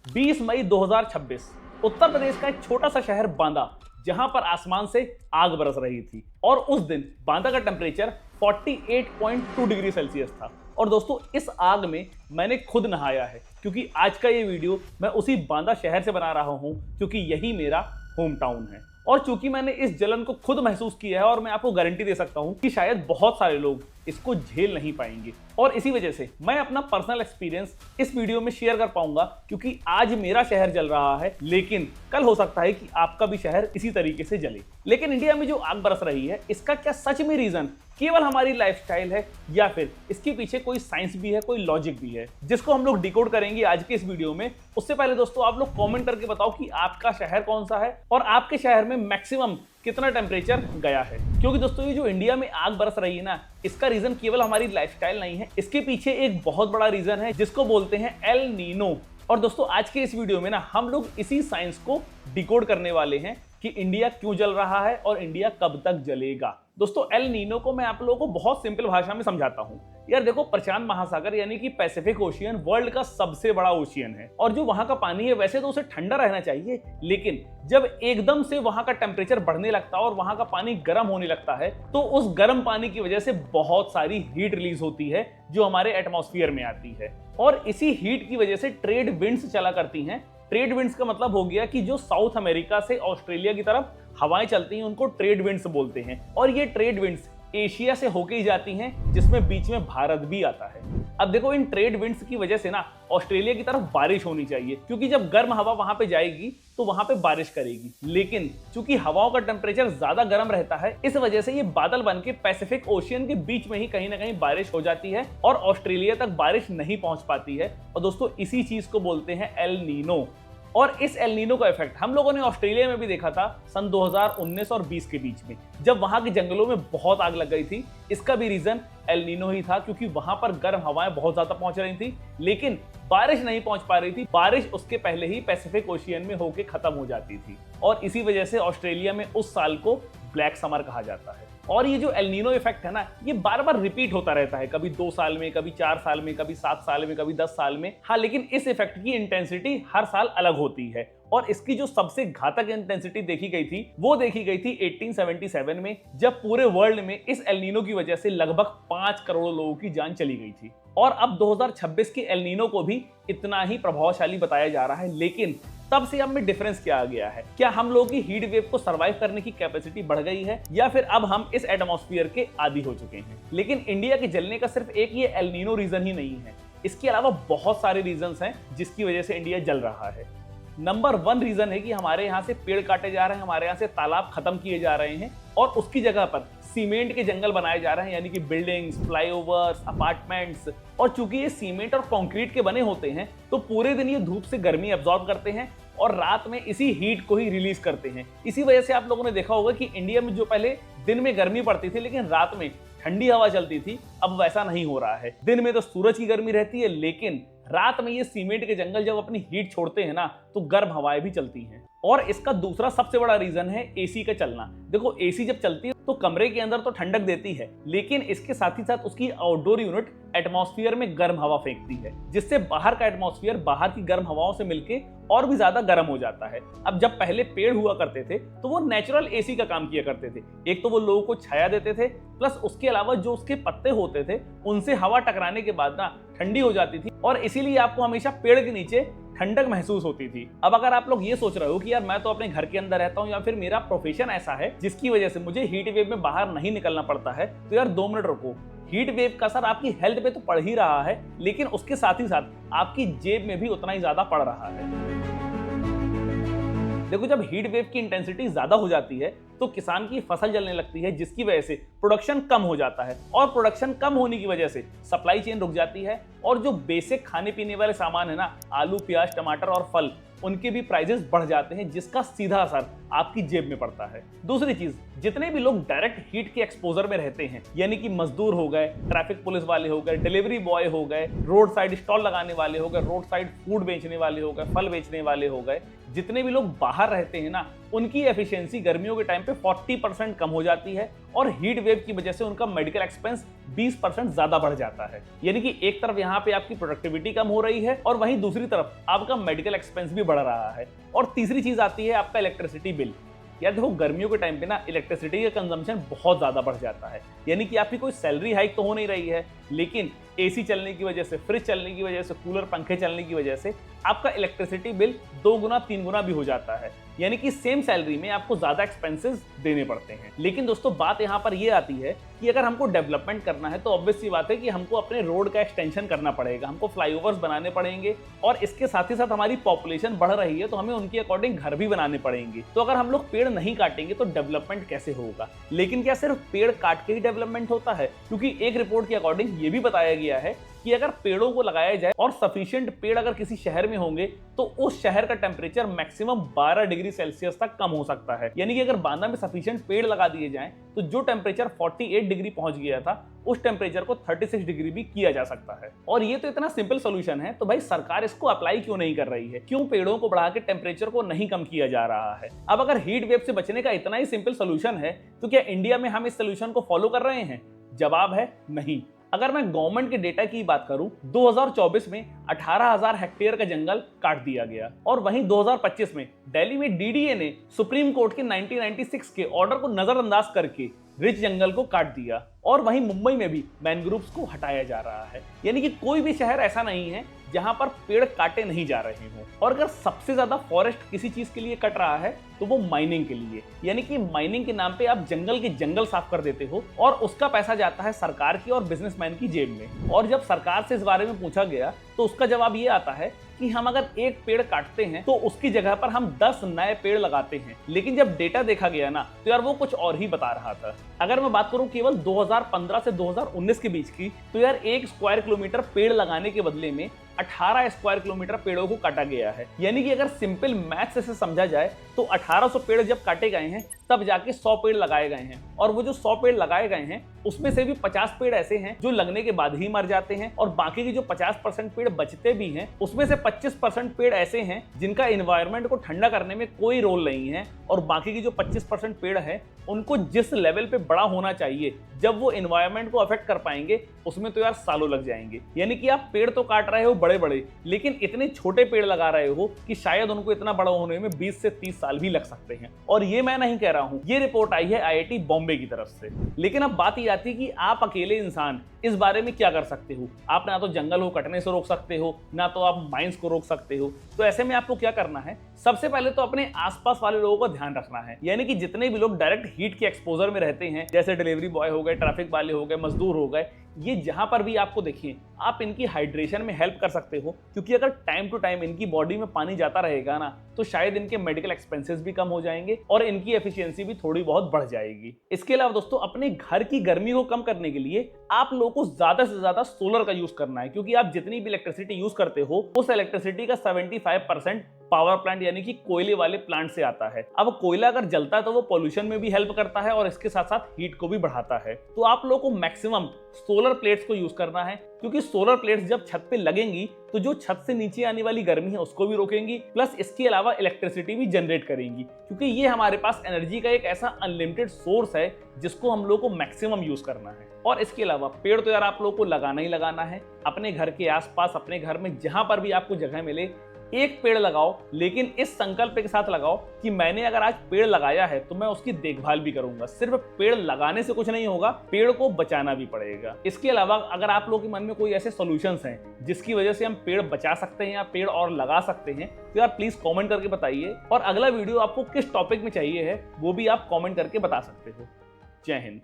20 मई 2026 उत्तर प्रदेश का एक छोटा सा शहर बांदा, जहां पर आसमान से आग बरस रही थी और उस दिन बांदा का टेम्परेचर 48.2 डिग्री सेल्सियस था। और दोस्तों, इस आग में मैंने खुद नहाया है, क्योंकि आज का ये वीडियो मैं उसी बांदा शहर से बना रहा हूं, क्योंकि यही मेरा होम टाउन है। और चूंकि मैंने इस जलन को खुद महसूस किया है और मैं आपको गारंटी दे सकता हूं कि शायद बहुत सारे लोग इसको झेल नहीं पाएंगे, और इसी वजह से मैं अपना पर्सनल एक्सपीरियंस इस वीडियो में शेयर कर पाऊंगा, क्योंकि आज मेरा शहर जल रहा है, लेकिन कल हो सकता है कि आपका भी शहर इसी तरीके से जले। लेकिन इंडिया में जो आग बरस रही है, इसका क्या सच में रीजन केवल हमारी लाइफस्टाइल है, या फिर इसके पीछे कोई साइंस भी है, कोई लॉजिक भी है, जिसको हम लोग डिकोड करेंगे आज के इस वीडियो में। उससे पहले दोस्तों, आप लोग कमेंट करके बताओ कि आपका शहर कौन सा है और आपके शहर में मैक्सिमम कितना टेम्परेचर गया है। क्योंकि दोस्तों, ये जो इंडिया में आग बरस रही है ना, इसका रीजन केवल हमारी लाइफस्टाइल नहीं है, इसके पीछे एक बहुत बड़ा रीजन है जिसको बोलते हैं एल नीनो। और दोस्तों, आज के इस वीडियो में ना हम लोग इसी साइंस को डिकोड करने वाले हैं कि इंडिया क्यों जल रहा है और इंडिया कब तक जलेगा। दोस्तों, एल नीनो को मैं आप लोगों को बहुत सिंपल भाषा में समझाता हूं। यार देखो, प्रशांत महासागर यानी कि पैसिफिक ओशियन वर्ल्ड का सबसे बड़ा ओशियन है, और जो वहां का पानी है वैसे तो उसे ठंडा रहना चाहिए, लेकिन जब एकदम से वहां का टेम्परेचर बढ़ने लगता है और वहां का पानी गर्म होने लगता है, तो उस गर्म पानी की वजह से बहुत सारी हीट रिलीज होती है जो हमारे एटमॉस्फेयर में आती है, और इसी हीट की वजह से ट्रेड विंड्स चला करती हैं। ट्रेड विंड्स का मतलब हो गया कि जो साउथ अमेरिका से ऑस्ट्रेलिया की तरफ हवाएं चलती हैं, उनको ट्रेड विंड्स बोलते हैं। और ये ट्रेड विंड्स एशिया से होके ही जाती हैं, जिसमें बीच में भारत भी आता है। अब देखो, इन ट्रेड विंड्स की वजह से ना ऑस्ट्रेलिया की तरफ बारिश होनी चाहिए, क्योंकि जब गर्म हवा वहां पे जाएगी तो वहां पे बारिश करेगी। लेकिन चूंकि हवाओं का टेम्परेचर ज्यादा गर्म रहता है, इस वजह से ये बादल बन के पैसिफिक ओशियन के बीच में ही कहीं ना कहीं बारिश हो जाती है और ऑस्ट्रेलिया तक बारिश नहीं पहुंच पाती है। और दोस्तों, इसी चीज को बोलते हैं एल नीनो। और इस एल नीनो का इफेक्ट हम लोगों ने ऑस्ट्रेलिया में भी देखा था सन 2019 और 20 के बीच में, जब वहां के जंगलों में बहुत आग लग गई थी। इसका भी रीजन एल नीनो ही था, क्योंकि वहां पर गर्म हवाएं बहुत ज्यादा पहुंच रही थी, लेकिन बारिश नहीं पहुंच पा रही थी। बारिश उसके पहले ही पैसिफिक ओशियन में होके खत्म हो जाती थी, और इसी वजह से ऑस्ट्रेलिया में उस साल को ब्लैक समर कहा जाता है। और ये जो एल नीनो इफेक्ट है ना, ये बार बार रिपीट होता रहता है, कभी 2 साल में, कभी 4 साल में, कभी 7 साल में, कभी 10 साल में। हाँ, लेकिन इस इफेक्ट की इंटेंसिटी हर साल अलग होती है, और इसकी जो सबसे घातक इंटेंसिटी देखी गई थी, वो देखी गई थी 1877 में, जब पूरे वर्ल्ड में इस एल नीनो की वजह से लगभग 5 करोड़ लोगों की जान चली गई थी। और अब 2026 के एल नीनो को भी इतना ही प्रभावशाली बताया जा रहा है, लेकिन तब से अब में डिफरेंस क्या आ गया है? क्या हम लोगों की हीट वेव को सर्वाइव करने की कैपेसिटी बढ़ गई है, या फिर अब हम इस एटमॉस्फेयर के आदी हो चुके हैं? लेकिन इंडिया के जलने का सिर्फ एक ये एल नीनो रीजन ही नहीं है, इसके अलावा बहुत सारे रीजंस हैं जिसकी वजह से इंडिया जल रहा है। नंबर 1 रीजन है कि हमारे यहाँ से पेड़ काटे जा रहे हैं, हमारे यहाँ से तालाब खत्म किए जा रहे हैं, और उसकी जगह पर सीमेंट के जंगल बनाए जा रहे हैं, यानी कि बिल्डिंग्स, फ्लाईओवर्स, अपार्टमेंट्स। और चूंकि ये सीमेंट और कंक्रीट के बने होते हैं, तो पूरे दिन ये धूप से गर्मी एब्जॉर्ब करते हैं और रात में इसी हीट को ही रिलीज करते हैं। इसी वजह से आप लोगों ने देखा होगा कि इंडिया में जो पहले दिन में गर्मी पड़ती थी, लेकिन रात में ठंडी हवा चलती थी, अब वैसा नहीं हो रहा है। दिन में तो सूरज की गर्मी रहती है, लेकिन रात में ये सीमेंट के जंगल जब अपनी हीट छोड़ते हैं ना, तो गर्म हवाएं भी चलती हैं। और इसका दूसरा सबसे बड़ा रीजन है एसी का चलना। देखो, एसी जब चलती है तो कमरे के अंदर तो ठंडक देती है, लेकिन इसके साथ ही साथ उसकी आउटडोर यूनिट एटमॉस्फेयर में गर्म हवा फेंकती है, जिससे बाहर का एटमॉस्फेयर बाहर की गर्म हवाओं से मिलके और भी ज्यादा गर्म हो जाता है। अब जब पहले पेड़ हुआ करते थे, तो वो नेचुरल एसी का काम किया करते थे। एक तो वो लोगों को छाया देते थे, प्लस उसके अलावा जो उसके पत्ते होते थे, उनसे हवा टकराने के बाद ना ठंडी हो जाती थी, और इसीलिए आपको हमेशा पेड़ के नीचे ठंडक महसूस होती थी। अब अगर आप लोग ये सोच रहे हो कि यार मैं तो अपने घर के अंदर रहता हूँ, या फिर मेरा प्रोफेशन ऐसा है जिसकी वजह से मुझे हीट वेव में बाहर नहीं निकलना पड़ता है, तो यार 2 मिनट रुको। हीट वेव का असर आपकी हेल्थ पे तो पड़ ही रहा है, लेकिन उसके साथ ही साथ आपकी जेब में भी उतना ही ज्यादा पड़ रहा है। देखो, जब हीट वेव की इंटेंसिटी ज्यादा हो जाती है, तो किसान की फसल जलने लगती है, जिसकी वजह से प्रोडक्शन कम हो जाता है, और प्रोडक्शन कम होने की वजह से सप्लाई चेन रुक जाती है, और जो बेसिक खाने पीने वाले सामान है ना, आलू, प्याज, टमाटर और फल, उनके भी प्राइसेस बढ़ जाते हैं, जिसका सीधा असर आपकी जेब में पड़ता है। दूसरी चीज, जितने भी लोग डायरेक्ट हीट के एक्सपोजर में रहते हैं, यानी कि मजदूर हो गए, ट्रैफिक पुलिस वाले हो गए, डिलीवरी बॉय हो गए, रोड साइड स्टॉल लगाने वाले हो गए, रोड साइड फूड बेचने वाले हो गए, फल बेचने वाले हो गए, जितने भी लोग बाहर रहते हैं ना, उनकी एफिशिएंसी गर्मियों के टाइम टाइम पे 40% कम हो जाती है और हीट वेव की वजह से उनका मेडिकल एक्सपेंस 20% ज्यादा बढ़ जाता है। यानी कि एक तरफ यहाँ पे आपकी प्रोडक्टिविटी कम हो रही है और वहीं दूसरी तरफ आपका मेडिकल एक्सपेंस भी बढ़ रहा है। और तीसरी चीज आती है आपका इलेक्ट्रिसिटी बिल। यार देखो, गर्मियों के टाइम पे ना इलेक्ट्रिसिटी का कंजम्पशन बहुत ज़्यादा बढ़ जाता है। यानी कि आपकी कोई सैलरी हाइक तो हो नहीं रही है, लेकिन एसी चलने की वजह से, फ्रिज चलने की वजह से, कूलर पंखे चलने की वजह से आपका इलेक्ट्रिसिटी बिल 2 गुना 3 गुना भी हो जाता है। यानी कि सेम सैलरी में आपको ज़्यादा एक्सपेंसेस देने पड़ते हैं। लेकिन दोस्तों, बात यहाँ पर ये आती है कि अगर हमको डेवलपमेंट करना है तो ऑब्वियस सी बात है कि हमको अपने रोड का एक्सटेंशन करना पड़ेगा, हमको फ्लाईओवर्स बनाने पड़ेंगे और इसके साथ ही साथ हमारी पॉपुलेशन बढ़ रही है तो हमें उनके अकॉर्डिंग घर भी बनाने पड़ेंगे। तो अगर हम लोग पेड़ नहीं काटेंगे तो डेवलपमेंट कैसे होगा? लेकिन क्या सिर्फ पेड़ काट के ही डेवलपमेंट होता है? क्योंकि एक रिपोर्ट के अकॉर्डिंग ये भी बताया गया है कि अगर पेड़ों को लगाया जाए और सफिशिएंट पेड़ अगर किसी शहर में होंगे तो उस शहर का टेम्परेचर मैक्सिमम 12 डिग्री सेल्सियस तक कम हो सकता है। यानी कि अगर बांदा में सफिशिएंट पेड़ लगा दिए जाएं तो जो टेम्परेचर 48 डिग्री पहुंच गया था उस टेम्परेचर को 36 डिग्री भी किया जा सकता है। और ये तो इतना सिंपल सोल्यूशन है, तो भाई सरकार इसको अप्लाई क्यों नहीं कर रही है? क्यों पेड़ों को बढ़ा के टेम्परेचर को नहीं कम किया जा रहा है? अब अगर हीट वेव से बचने का इतना ही सिंपल सोल्यूशन है तो क्या इंडिया में हम इस सोल्यूशन को फॉलो कर रहे हैं? जवाब है नहीं। अगर मैं गवर्नमेंट के डेटा की बात करूं, 2024 में 18,000 हेक्टेयर का जंगल काट दिया गया और वहीं 2025 में दिल्ली में डीडीए ने सुप्रीम कोर्ट के 1996 के ऑर्डर को नजरअंदाज करके रिच जंगल को काट दिया और वहीं मुंबई में भी मैनग्रोव्स को हटाया जा रहा है। यानी कि कोई भी शहर ऐसा नहीं है जहां पर पेड़ काटे नहीं जा रहे हों। और अगर सबसे ज्यादा फॉरेस्ट किसी चीज के लिए कट रहा है तो वो माइनिंग के लिए। यानी कि माइनिंग के नाम पे आप जंगल के जंगल साफ कर देते हो और उसका पैसा जाता है सरकार की और बिजनेसमैन की जेब में। और जब सरकार से इस बारे में पूछा गया तो उसका जवाब ये आता है कि हम अगर एक पेड़ काटते हैं तो उसकी जगह पर हम 10 नए पेड़ लगाते हैं। लेकिन जब डेटा देखा गया ना तो यार वो कुछ और ही बता रहा था। अगर मैं बात करूं केवल 2015 से 2019 के बीच की, तो यार 1 स्क्वायर किलोमीटर पेड़ लगाने के बदले में 18 स्क्वायर किलोमीटर पेड़ों को काटा गया है। यानी कि अगर सिंपल मैथ से समझा जाए तो 1800 पेड़ जब काटे गए हैं तब जाके 100 पेड़ लगाए गए हैं। और वो जो 100 पेड़ लगाए गए हैं उसमें से भी 50 पेड़ ऐसे हैं जो लगने के बाद ही मर जाते हैं और बाकी के जो 50% पेड़ बचते भी हैं उसमें से 25% पेड़ ऐसे हैं जिनका एनवायरनमेंट को ठंडा करने में कोई रोल नहीं है। और बाकी की जो 25% पेड़ है उनको जिस लेवल पे बड़ा होना चाहिए जब वो एनवायरनमेंट को अफेक्ट कर पाएंगे उसमें तो यार सालों लग जाएंगे। यानी कि आप पेड़ तो काट रहे हो बड़े बड़े, लेकिन इतने छोटे पेड़ लगा रहे हो कि शायद उनको इतना बड़ा होने में 20 से 30 साल भी लग सकते हैं। और ये मैं नहीं कह रहा हूं, ये रिपोर्ट आई है आईआईटी बॉम्बे की तरफ से। लेकिन अब बात ये आती है कि आप अकेले इंसान इस बारे में क्या कर सकते हो? आप ना तो जंगल को कटने से रोक सकते हो, ना तो आप माइंस को रोक सकते हो। तो ऐसे में आपको क्या करना है? सबसे पहले तो अपने आसपास वाले लोगों का ध्यान रखना है। यानी कि जितने भी लोग डायरेक्ट हीट के एक्सपोजर में रहते हैं, जैसे डिलीवरी बॉय हो गए, ट्रैफिक वाले हो गए, मजदूर हो गए, ये जहां पर भी आपको देखिए आप इनकी हाइड्रेशन में हेल्प कर सकते हो। क्योंकि अगर टाइम टू टाइम इनकी बॉडी में पानी जाता रहेगा ना तो शायद इनके मेडिकल एक्सपेंसेस भी कम हो जाएंगे और इनकी एफिशिएंसी भी थोड़ी बहुत बढ़ जाएगी। इसके अलावा दोस्तों, अपने घर की गर्मी को कम करने के लिए आप लोगों को ज्यादा से ज्यादा सोलर का यूज करना है। क्योंकि आप जितनी भी इलेक्ट्रिसिटी यूज करते हो उस इलेक्ट्रिसिटी का 75% पावर प्लांट यानी कि कोयले वाले प्लांट से आता है। अब कोयला अगर जलता है तो वो पोल्यूशन में भी हेल्प करता है और इसके साथ साथ हीट को भी बढ़ाता है। तो आप लोगों को मैक्सिमम सोलर प्लेट्स को यूज करना है, क्योंकि सोलर प्लेट्स जब छत पे लगेंगी तो जो छत से नीचे आने वाली गर्मी है उसको भी रोकेंगी, प्लस इसके अलावा इलेक्ट्रिसिटी भी जनरेट करेंगी। क्योंकि ये हमारे पास एनर्जी का एक ऐसा अनलिमिटेड सोर्स है जिसको हम लोग को मैक्सिमम यूज करना है। और इसके अलावा पेड़ तो यार आप लोगों को लगाना ही लगाना है। अपने घर के आसपास, अपने घर में जहां पर भी आपको जगह मिले एक पेड़ लगाओ, लेकिन इस संकल्प के साथ लगाओ कि मैंने अगर आज पेड़ लगाया है तो मैं उसकी देखभाल भी करूंगा। सिर्फ पेड़ लगाने से कुछ नहीं होगा, पेड़ को बचाना भी पड़ेगा। इसके अलावा अगर आप लोगों के मन में कोई ऐसे सॉल्यूशंस हैं जिसकी वजह से हम पेड़ बचा सकते हैं या पेड़ और लगा सकते हैं तो यार प्लीज कमेंट करके बताइए। और अगला वीडियो आपको किस टॉपिक में चाहिए है वो भी आप कमेंट करके बता सकते हो। जय हिंद।